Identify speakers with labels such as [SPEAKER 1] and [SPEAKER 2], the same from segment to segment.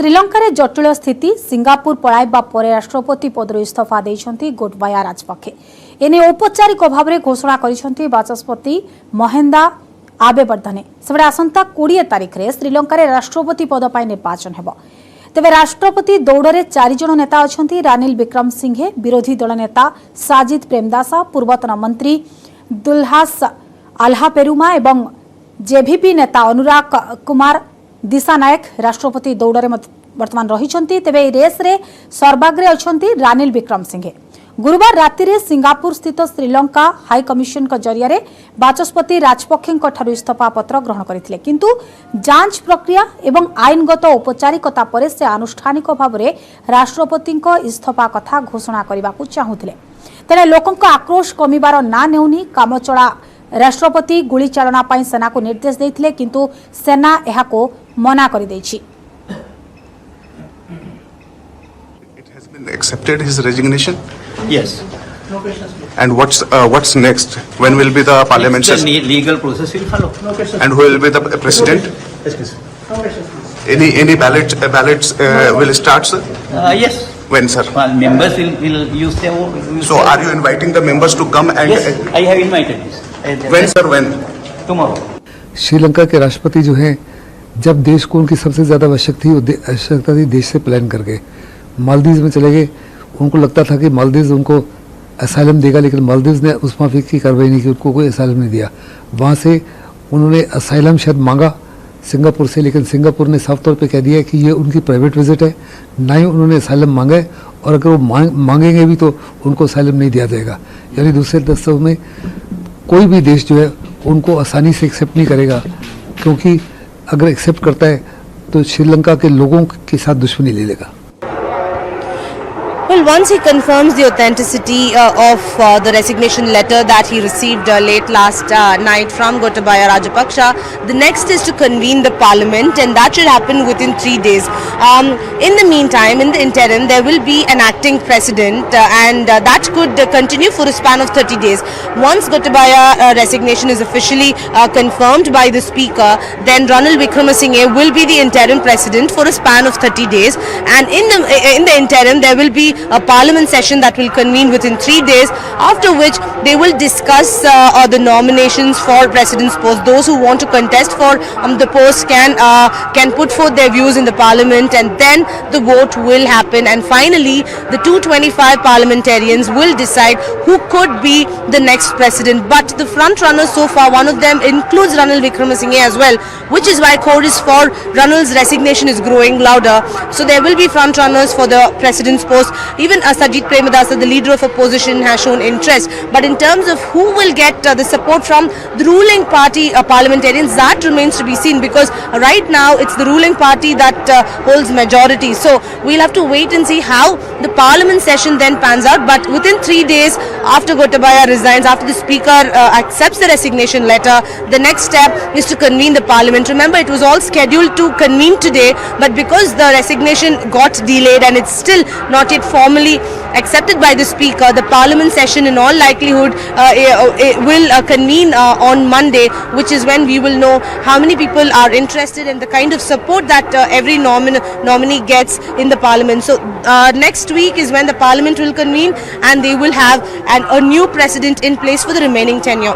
[SPEAKER 1] श्रीलंकार जटिल स्थिति सिंगापुर पलाइबा पर राष्ट्रपति पदर इस्तीफा देइछंती गोटबाया राजपक्षे एने औपचारिक भाव में घोषणा करिसेंती बाचस्पति महेंदा आबेवर्धने सेबडे आसंता 20 तारिख रे श्रीलंकार राष्ट्रपति पद पर निर्वाचन हेबो। तेबे राष्ट्रपति दौड़े 4 जन नेता अछंती रानिल विक्रमसिंघे, विरोधी दल नेता साजिद प्रेमदासा, पूर्वतन मंत्री दुल्हास आल्हापेरुमा एवं जेवीपी नेता अनुराग कुमार दिशानायक राष्ट्रपति दौड़े वर्तमान रही। तेबे रेस रे सर्वाग्रे अछंती रानिल विक्रमसिंघे। गुरुवार राति रे सिंगापुर स्थित श्रीलंका हाई कमिशन जरिया बाचस्पति राजपक्षे इस्तीफा पत्र ग्रहण करथिले, किंतु जांच प्रक्रिया एवं आईनगत औपचारिकता पर से आनुष्ठानिक भाव में राष्ट्रपति इस्तीफा कथा घोषणा करने को चाहूले। तेरे लोकों आक्रोश कमिबार ना नेउनी कामचला राष्ट्रपति गुली चालना पाई सेना को निर्देश देथिले, किंतु सेना एहाको मना कर देछि।
[SPEAKER 2] Accepted his resignation?
[SPEAKER 3] Yes.
[SPEAKER 2] And what's next? When will be the parliament
[SPEAKER 3] The
[SPEAKER 2] session?
[SPEAKER 3] legal process will follow.
[SPEAKER 2] And who will be the president? Any ballots will start, sir?
[SPEAKER 3] Yes.
[SPEAKER 2] When, sir?
[SPEAKER 3] Well, members will use their vote.
[SPEAKER 2] So are you inviting the members to come and?
[SPEAKER 3] Yes, I have invited this.
[SPEAKER 2] When, sir? When?
[SPEAKER 3] Tomorrow.
[SPEAKER 4] Sri Lanka के राष्ट्रपति जो हैं, जब देश को उनकी सबसे ज़्यादा आवश्यकता थी देश से प्लान करके मालदीव में चले गए। उनको लगता था कि मालदीव उनको असाइलम देगा, लेकिन मालदीव ने उस माफी की कार्रवाई नहीं की, उनको कोई असाइलम नहीं दिया। वहाँ से उन्होंने असाइलम शायद मांगा सिंगापुर से, लेकिन सिंगापुर ने साफ तौर पे कह दिया कि ये उनकी प्राइवेट विजिट है, ना ही उन्होंने असाइलम मांगा है, और अगर वो मांगेंगे भी तो उनको असाइलम नहीं दिया जाएगा। यानी दूसरे दस्तों में कोई भी देश जो है उनको आसानी से एक्सेप्ट नहीं करेगा, क्योंकि अगर एक्सेप्ट करता है तो श्रीलंका के लोगों के साथ दुश्मनी ले लेगा।
[SPEAKER 5] Well, once he confirms the authenticity of the resignation letter that he received late last night from Gotabaya Rajapaksa, the next is to convene the parliament, and that should happen within 3 days. In the meantime, in the interim, there will be an acting president, and that could continue for a span of 30 days. Once Gotabaya resignation is officially confirmed by the speaker, then Ranil Wickremesinghe will be the interim president for a span of 30 days, and in the interim, there will be a parliament session that will convene within 3 days, after which they will discuss the nominations for president's post. Those who want to contest for the post can put forth their views in the parliament, and then the vote will happen, and finally the 225 parliamentarians will decide who could be the next president. But the front runners so far, one of them includes Ranil Wickremesinghe as well, which is why chorus for Ranil's resignation is growing louder. So there will be front runners for the president's post. Even Sajid Premadasa, the leader of opposition, has shown interest. But in terms of who will get the support from the ruling party parliamentarians, that remains to be seen, because right now it's the ruling party that holds majority. So we'll have to wait and see how the parliament session then pans out. But within 3 days after Gotabaya resigns, after the speaker accepts the resignation letter, the next step is to convene the parliament. Remember, it was all scheduled to convene today, but because the resignation got delayed and it's still not yet formally accepted by the speaker, the parliament session in all likelihood will convene on Monday, which is when we will know how many people are interested and the kind of support that every nominee gets in the parliament. So next week is when the parliament will convene, and they will have a new president in place for the remaining tenure.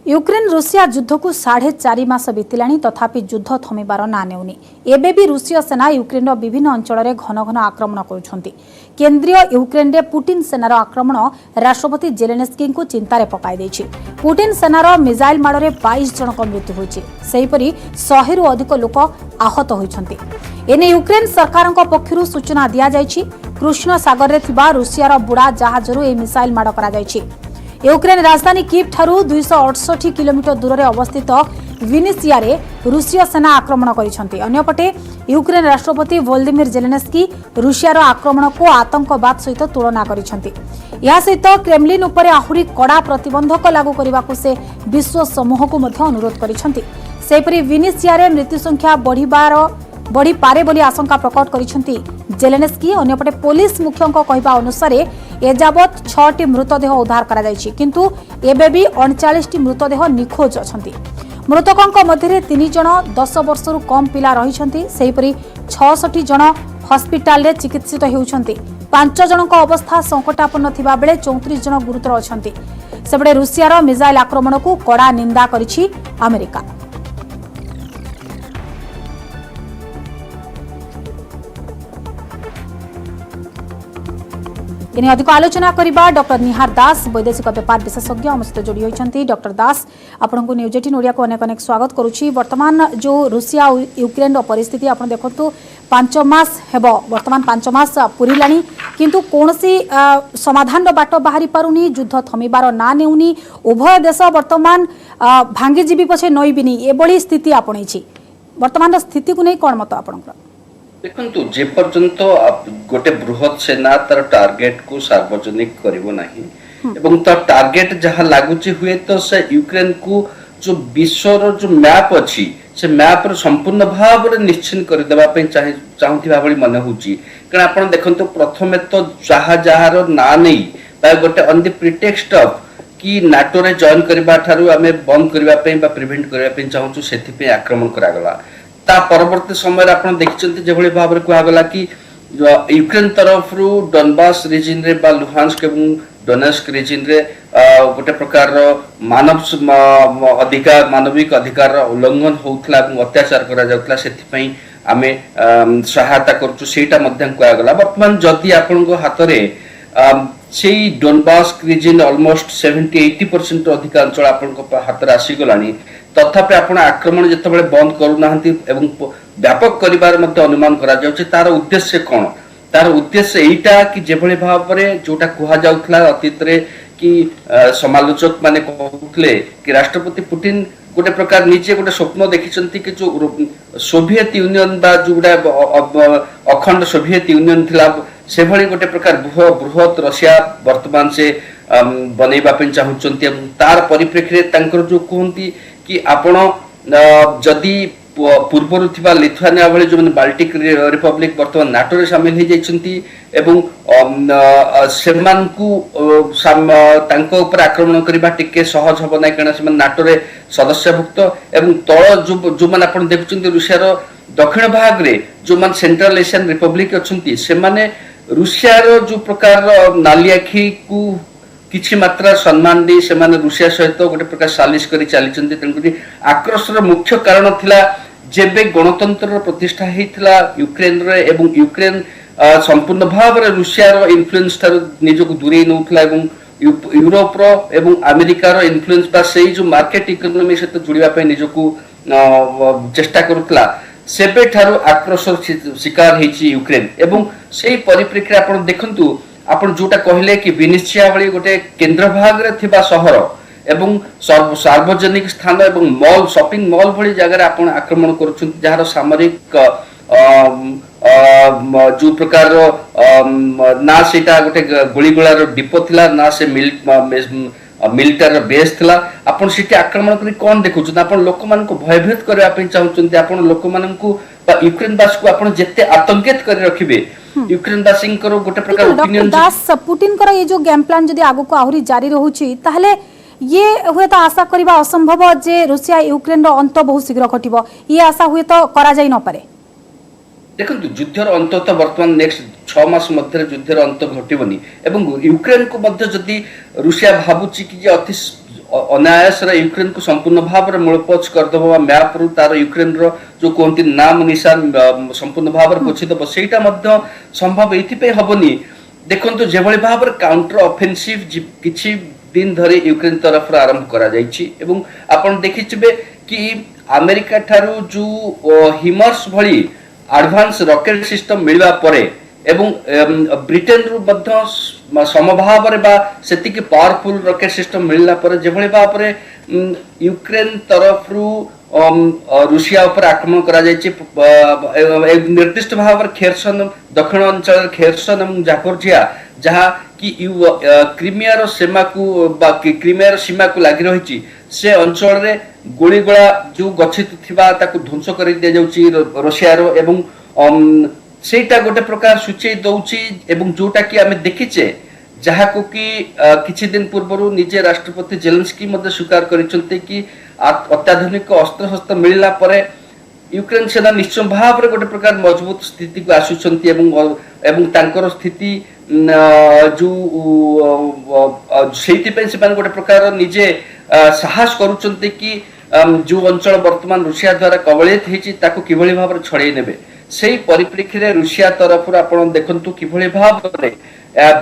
[SPEAKER 1] Ukraine Russia युद्ध को 4.5 मास बीतिलानी, तथापि युद्ध थमिबार ना नेउनी। एबे भी रूसीय सेना Ukraine विभिन्न अंचल में घन घन आक्रमण करुछंती। केंद्रीय यूक्रेन रे पुटिन सेनार आक्रमण राष्ट्रपति जेलेन्स्की को चिंतार पकाई देछि। पुटिन सेनार मिसाइल माड़े 22 जनक मृत्यु होइछि, सेहिपरि 100 रु अधिक लोक आहत होइछंती। एने यूक्रेन सरकार पक्षरु सूचना दिया जाइछि। कृष्ण सागर रे थिबा रूसियार बुड़ा जहाजरु ए मिसाइल माड़ करा जाइछि। यूक्रेन राजधानी कीव ठारू 268 किलोमीटर दूर में अवस्थित विनिसिया रे रूसीय सेना आक्रमण करिसेंती। अन्यपटे यूक्रेन राष्ट्रपति वोलोदिमिर जेलेन्स्की रूसियार आक्रमण को आतंकवाद सहित तुलना करिसेंती। या सहित क्रेमलिन उपरे आहुरी कड़ा प्रतिबंधक लागू करने को से विश्व समूह को मध्य अनुरोध करिसेंती। सेपरि विनिसिया रे मृत्यु संख्या बढ़ी पारे बोली आशंका प्रकट करिसेंती जेलेन्स्की। अन्यपटे पुलिस मुख्यଙ୍କ कहवा अनुसार एजावत 6टी मृतदेह उद्धार करा जायछि, किंतु एबे भी 39टी मृतदेह निखोज अछंती। मृतकों मध्य 3 जन 10 वर्षरू कम पिला रही 66 जन हस्पिटाल रे चिकित्सित होउछंती 5 जनक अवस्था संकटापन्न थिबा बेले 34 जन गुरुतर अछंती सेबडे रूसियार मिसाइल आक्रमण को कड़ा निंदा करिछि अमेरिका। इन्हें अधिक आलोचना करबा डॉक्टर निहार दास वैदेशिक व्यापार विशेषज्ञ हम सहित जोड़ी होती। डॉक्टर दास आपण को न्यूज 18 ओडिया को अनेक अनेक स्वागत करुच्ची। वर्तमान जो रूसिया यूक्रेन परिस्थिति आप देखु 5 मास हेब वर्तमान 5 मास पूरिलानी किंतु कौनसी समाधान बाट बाहरी पारुनी युद्ध थमिबार ना नेउनी उभय देश वर्तमान भांगीजीवी पछे नईबिनी एभली स्थिति आपणैछि वर्तमान स्थिति को नहीं कौन मत आपणकर
[SPEAKER 6] देखंतु जे पर्यंत गोटे बृहत सेना तार टार्गेट को सार्वजनिक करिवो नाही एवं तार टार्गेट जहां लागुची हुए तो से यूक्रेन को जो विश्वर जो मैप अछि से मैप रो संपूर्ण भाव रे निश्चिन कर देबा पे चाहूथिबा भली मन होची कारण आपण देखंतु प्रथमे तो जहार ना नहीं बा गोटे ऑन द प्रिटेक्स्ट ऑफ कि नाटो रे जॉइन करबा थारु हमें बंद करबा पे बा प्रिवेंट करबा पे चाहूछु सेथि पे आक्रमण करा गला ता परवर्ती समय आप देखते जो भाव में कहगला कि यूक्रेन तरफ रु डनबास रिजन रे बा लुहान्स्क एवं डोनेस्क रिजन रे गोटे प्रकार मानव अधिकार मानविक अधिकार उल्लंघन होउथला एवं अत्याचार करा जाउथला सेथि पई आमे सहायता करछु सेटा मध्यम कहगला वर्तमान जदि आपन को हाथ रे सेई डोनबास रिजन ऑलमोस्ट 70-80% अधिकार अंचल आपन को हाथ रे आसी गलानी तथापि आपण आक्रमण जेतबेले बंद करू नाहंती एवं व्यापक करिवार मध्ये अनुमान करा जाउछि तार उद्देश्य कोन तार उद्देश्य एटा कि जेभଳି भाबरे जोटा कुहा जाउथला अतीत रे कि समालोचक माने कहउथले कि राष्ट्रपति पुतिन गोटे प्रकार निजे गोटे स्वप्न देखिचंती कि जो सोवियत यूनियन बा जोडा अखंड सोवियत यूनियन थिला से भली गोटे प्रकार बृहत रशिया वर्तमान से बनैबा पे चाहुचंती एवं तार परिप्रेक्षी तांकर जो कहंती कि आपण जदि पूर्वर थिबा लिथुआनिया भली जो बाल्टिक रिपब्लिक वर्तमान नाटो रे शामिल हो जाइछंती एवं सेमान को तांको ऊपर आक्रमण करबा टिके सहज हबो नै कारण से नाटो रे सदस्यभुक्त एवं तळ जो मान आपण देखुचंती रूसिया रो दक्षिण भाग रे जो मान सेंट्रल एशियन रिपब्लिक अछंती से माने रूसिया रो जो प्रकार नालियाखी को किछि मात्रा सम्मान दे से माने रूसिया सहित गोटे प्रकार सालिश करी चलीचंती तंकुरी आक्रोशर मुख्य कारण थिला जेबे गणतंत्र प्रतिष्ठा हेतिला यूक्रेन रे एवं यूक्रेन संपूर्ण भाव रे रूसिया रो इन्फ्लुएंस थार निजको दूरे नउथला एवं यूरोप रो एवं अमेरिका रो इन्फ्लुएंस बा सेही जो मार्केट इकोनॉमी सहित जुड़िबा पे निजको चेष्टा करूतला सेबे ठारो आक्रोशर शिकार हेछि यूक्रेन एवं सेही परिप्रेक्षी आपण देखंतु आपण जोटा कहले कि विनिश्चिया भली गोटे केंद्र भाग रे थिबा शहर एवं सार्वजनिक स्थान एवं मॉल शॉपिंग मॉल भली जगह आपण आक्रमण करूछन जहार सामरिक जो प्रकार ना सेटा गोटे गोलीगोलार डिपो थिला ना से मिलिटारी बेस थिला आपण सिटी आक्रमण करी कोन देखुछन आपण लोक मान को भयभीत करबा पे चाहुछन आपण लोक मान को बा यूक्रेन बास को आपण जत्ते आतंकित कर रखिबे यूक्रेन बासिंग करो गोटे प्रकार ओपिनियन
[SPEAKER 1] दास पुतिन कर ये जो गेम प्लान जदी आगु को आहुरी जारी रहउची ताहले ये हुए तो आशा करबा असंभव जे रूसिया यूक्रेन रो अंत बहुत शीघ्र घटिबो ये आशा हुए तो करा जाई न पारे
[SPEAKER 6] देखंतु युद्धर अंत तो वर्तमान नेक्स्ट 6 मास मध्य युद्धर अंत घटिबनी एवं यूक्रेन को मध्य जदी रूसिया भाबुची कि जे अति अनायास रे यूक्रेन को संपूर्ण भाव रे मूलपोच कर दबो मैप रु तार यूक्रेन रो जो कोंती नाम निशान संपूर्ण भाव रे पोछि दबो सेटा मध्य संभव एथि पे हबनी देखंतु जेभली भाव रे काउंटर ऑफेंसिव किछि दिन धरे यूक्रेन तरफ आरंभ करा जाइछि एवं आपण देखिछबे कि अमेरिका थारु जो हिमर्स भली एडवांस रॉकेट सिस्टम मिलवा परे एवं ब्रिटेन रु मध्य समभाव रे बा सेति के पावरफुल रॉकेट सिस्टम मिलला परे जेभली भाव रे यूक्रेन तरफ रु रूसिया ऊपर आक्रमण करा जायछि निर्दिष्ट भाव रे खेरसन दक्षिण अंचल खेरसन एवं जापोरिजिया जहा कि क्रीमिया रो सीमा को बा क्रीमिया रो सीमा को लागि रहिछि से अंचल रे गोलीगोला जो गच्छित थिबा ताकू ध्वंस करि दे जाउछि रशिया रो एवं सेटा गोटे प्रकार सूचय दउछि एवं जोटा कि हमें देखिचे जहा को कि किछि दिन पूर्वरु निजे राष्ट्रपति जेलेंस्की मध्ये स्वीकार करिसंते कि अत्याधुनिक अस्त्र शस्त्र मिलला परे यूक्रेन सेना निश्चय भाव गोटे प्रकार मजबूत स्थिति को आसुचंती एवं तांकर स्थिति जो गोटे प्रकार निजे साहस करुचंती कि जो अंचल वर्तमान रुषिया द्वारा कबलित होती ताको किभली भाव छड़े नेबे से परिप्रेक्षी रे रुषिया तरफ आपण देखंतु किभली भाव रे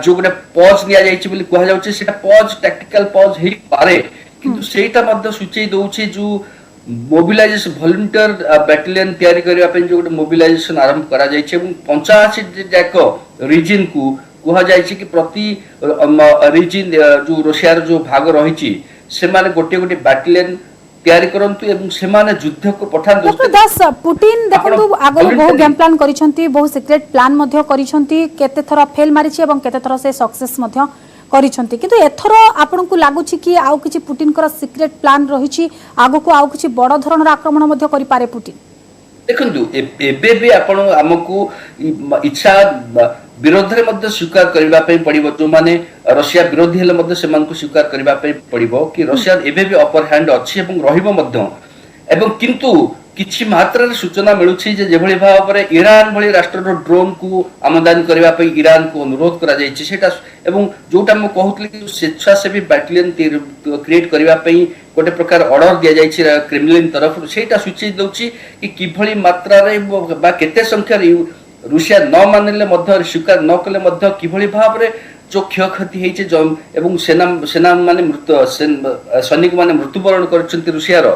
[SPEAKER 6] जो गोटे पॉज निया जायछि बोली कहला जाउछि सेटा पॉज टैक्टिकल पॉज हेई पारे किंतु सेटा मध्ये सूचई दउछि जो मोबिलाइजेशन वॉलंटियर बैटालियन तैयारी करबा पे जो गोटे मोबिलाइजेशन आरंभ करा जायछि एवं 85 जाक रीजन को कहा जायछि कि प्रति रीजन जो रशियार जो भाग रहिछि से माने गोटे गोटे बैटालियन तैयारी करंतु एवं से माने युद्ध को पठान
[SPEAKER 1] डॉक्टर दास पुटिन देखंतु आगो बहु गेम प्लान करिसंती बहु सीक्रेट प्लान मध्ये करिसंती केते थरा फेल मारिछि एवं केते थरा से सक्सेस मध्ये करिसंती किंतु एथरो आपनकु लागुछि कि आउ किछि पुटिन कर सीक्रेट प्लान रहिछि आगो को आउ किछि बड़ धरणर आक्रमण मध्ये करि पारे पुटिन
[SPEAKER 6] देखंतु एबे भी आपण हमकु इच्छा विरोध रे मध्ये स्वीकार करबा पई पड़िबो जो माने रशिया विरोधी हेले मध्ये से मानकु स्वीकार करबा पई पड़िबो कि रशिया एबे भी अपर हैंड अछि एवं रहिबो मध्ये एवं किंतु किछि मात्रा रे सूचना मिलुछि जे जेभଳି भाबरे ईरान भଳି राष्ट्रर ड्रोन को आमदानी करबा पई ईरान को अनुरोध करा जायछि सेटा एवं जोटा म कहउतली कि स्वेच्छासेवी बैटालियन क्रिएट करबा पई गोटे प्रकार ऑर्डर दिया जायछि क्रेमलिन तरफ सेटा सूची दउछि कि किभଳି मात्रा रे बा केते संख्या रुषिया न मानले मध्य स्वीकार न कले मध्य किभଳି भाबरे जो क्षयक्षति हेछि एवं सेना माने मृत्यु सैनिक माने मृत्युवरण करछन्ति रुषियार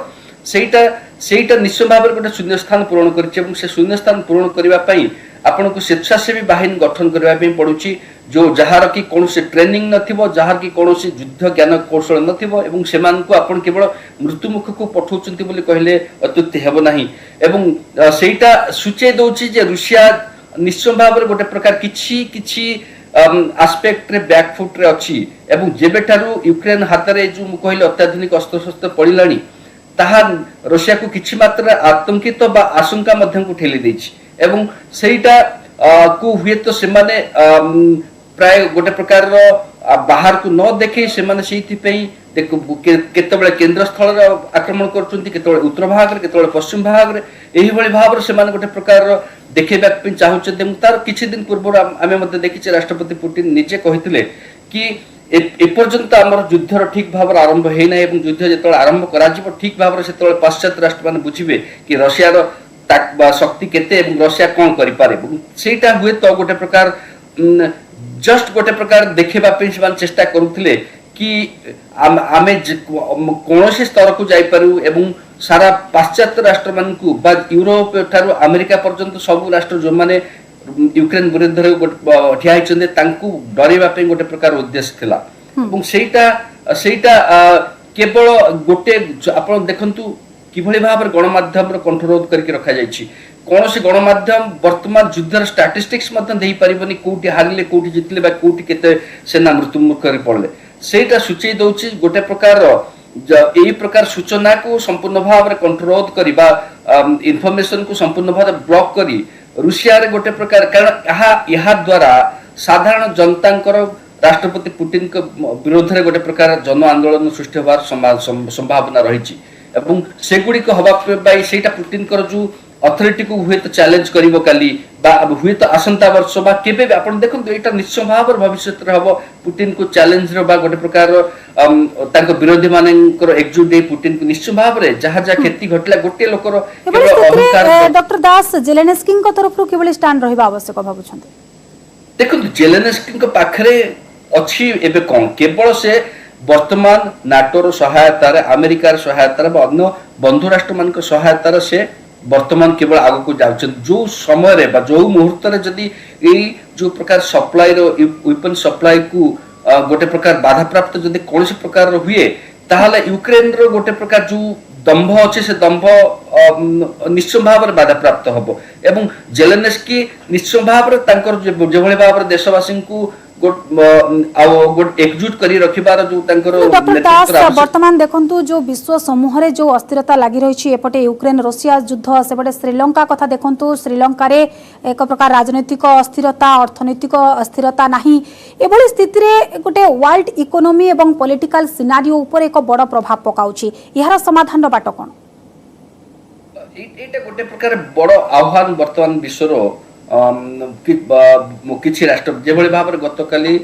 [SPEAKER 6] सेटा निश्चय भाव गोटे शून्य स्थान पूरण करछि एवं से शून्य स्थान पूरण करबा पई आपनको स्वेच्छासेवी बाहिनी गठन करबा पई पडुछि जो जहार की कोनोसी ट्रेनिंग नथिबो जहार की कोनोसी युद्ध ज्ञान कौशल नथिबो एवं सेमान को आपण केवल मृत्युमुख को पठौचंती बोली कहले अत्युक्ति हेबो नाही एवं सेटा सूचे दउछि जे रुषिया निश्चय भाव गोटे प्रकार किछि आस्पेक्ट रे बैकफुट रे अछि एवं जेबेठारु यूक्रेन हाथ रे जो कहले अत्याधुनिक अस्त्र शस्त्र पड़िलानी ताहा रशिया को किछि मात्रा आतंकित बा आशंका मध्यम को ठेली दैछि एवं सेटा को हुए तो से माने प्राय गोटे प्रकार बाहर को न देखे से माने सेति पई केतबेले केंद्र स्थल रे आक्रमण करचंती केतबेले उत्तर भाग रे केतबेले पश्चिम भाग रे एही भली भाव रे से माने गोटे प्रकार देखेबा पई चाहुचते एवं तार किछि दिन पूर्व आमे मध्ये देखिचे राष्ट्रपति पुतिन निजे कहितले कि एपर्यंत आमर युद्धर ठीक भाव आरंभ है ना एवं युद्ध जो आरंभ कर ठीक भाव से पाश्चात्य राष्ट्र मैंने बुझे कि रशियार शक्ति केते एवं रशिया कौन करेटा हुए तो गोटे प्रकार जस्ट गोटे प्रकार देखा चेष्टा करुले कि आमे कौन स्तर को जाइपारू एवं सारा पाश्चात्य राष्ट्र मान यूरोप ठारू अमेरिका पर्यंत सब राष्ट्र जो माने यूक्रेन विरुद्ध ठिया होइछन्ते तांकु डरेबा पे गोटे प्रकार उद्देश्य थिला एवं सेटा केवल गोटे आपण देखंतु किभଳି भाबरे गणमाध्यम कंट्रोल करके रखा जायछि कोनोसी गणमाध्यम वर्तमान युद्धर स्टैटिस्टिक्स मध्य देई परिबनी कोठी हारले कोठी जितले बा कोठी केते सेना मृत्यु मुख कर पड़ले सेटा सूची दउछि गोटे प्रकार एही प्रकार सूचना को संपूर्ण भाबरे कंट्रोल करिबा इंफॉर्मेशन को संपूर्ण भाबरे ब्लॉक करी रुषिया रे गोटे प्रकार कारण यहाँ द्वारा साधारण जनता राष्ट्रपति पुतिन के विरोध रे गोटे प्रकार जन आंदोलन सृष्टि होबार संभावना रही एवं सेगुड़ी को हवा पाई सेटा पुतिन कर जो अथॉरिटी को हुए तो चैलेंज करिवो काली बा हुए तो आसंता वर्ष बा केबे आपण देखंतु एटा निश्चय भाव भविष्य रे हबो पुतिन को चैलेंज रो बा गोटे प्रकार तांको विरोधी मानकर एकजुट दे पुतिन को निश्चय भाव रे जहा जहा खेती घटला गोटे लोकर केवल अहंकार
[SPEAKER 1] डॉक्टर दास जेलेनस्की को तरफ रो केवल स्टैंड रहबा आवश्यक भाबुछन्ते
[SPEAKER 6] देखंतु जेलेनस्की को पाखरे अछि एबे कोन केवल से वर्तमान नाटो रो सहायता रे अमेरिका रो सहायता रे अन्य बंधु राष्ट्र मान को सहायता रे से वर्तमान केवल आगो को जाउछन जो समय रे बा जो मुहूर्त रे जदी ए जो प्रकार सप्लाई रो वेपन सप्लाई को गोटे प्रकार बाधा प्राप्त जदी कोनसे प्रकार रो हुए ताहले यूक्रेन रो गोटे प्रकार जो दंभ अछि से दंभ निश्चय भाव रे बाधा प्राप्त हबो एवं जेलेनस्की निश्चय भाव रे तांकर जे भली भाव रे देशवासी को एकजुट करी रखिबार जो तांकर
[SPEAKER 1] डॉक्टर दास
[SPEAKER 6] नेतृत्व आवश्यक।
[SPEAKER 1] वर्तमान देखंतु जो विश्व समूह रे जो अस्थिरता लागि रही एपटे यूक्रेन रशिया युद्ध सेपटे श्रीलंका कथा देखंतु श्रीलंका रे एक प्रकार राजनैतिक अस्थिरता अर्थनैतिक अस्थिरता नाही एभली स्थिति रे गोटे वर्ल्ड इकोनॉमी एवं पॉलिटिकल सिनारियो ऊपर एक बड़ प्रभाव पकाउची यार समाधान बाट कोन
[SPEAKER 6] एटा गोटे प्रकार बड़ आह्वान वर्तमान विश्वर किछि राष्ट्र जेभଳି भाବରେ गतकाली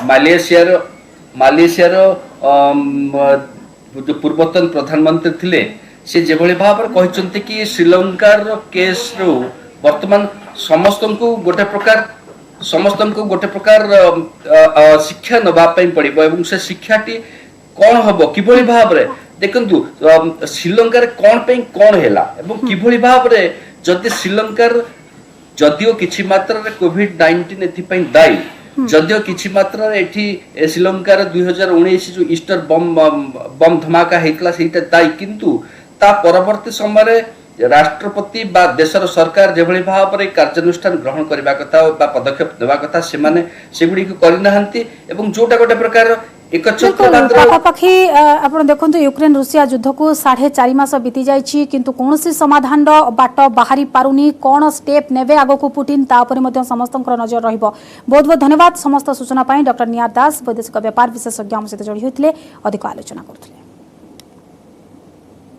[SPEAKER 6] मालेशियार जो पूर्वतन प्रधानमंत्री थिले से जेभଳି भाବରେ कहचंती कि श्रीलंकार केस रो वर्तमान समस्तंकु गोटे प्रकार शिक्षा नबा पई पड़िबो एवं से शिक्षाटी कोन हबो किभଳି भाବରେ देखंतु श्रीलंकार कोन पई कोन हेला एवं किभଳି भाବରେ जदि श्रीलंकार जदिओ किछि मात्रा रे कोविड-19 एथि दायी जदिओ किछि मात्रा रे एठी श्रीलंकार 2019 जो ईस्टर बम धमाका हेतला सेटा दायी किंतु ता परवर्ती समय रे राष्ट्रपति बा देशर सरकार जेभଳି भाବରେ कार्यानुष्ठान ग्रहण करबा कथा बा पदक्षेप देबा कथा से माने सेगुडी को करि नाहंती एवं जोटा गोटे प्रकार एक
[SPEAKER 1] पाखापाखि आप देखते यूक्रेन रुषिया युद्ध को 4.5 मास बीती जाइए किंतु कौन समाधान बाट बाहरी पारुनी कौन स्टेप नेबे आगो को पुटिन तापर मध्य समस्त नजर रहिबो। बहुत बहुत धन्यवाद समस्त सूचना डॉक्टर नियार दास वैदेशिक व्यापार विशेषज्ञ सहित जोड़ी होते अधिक आलोचना करते।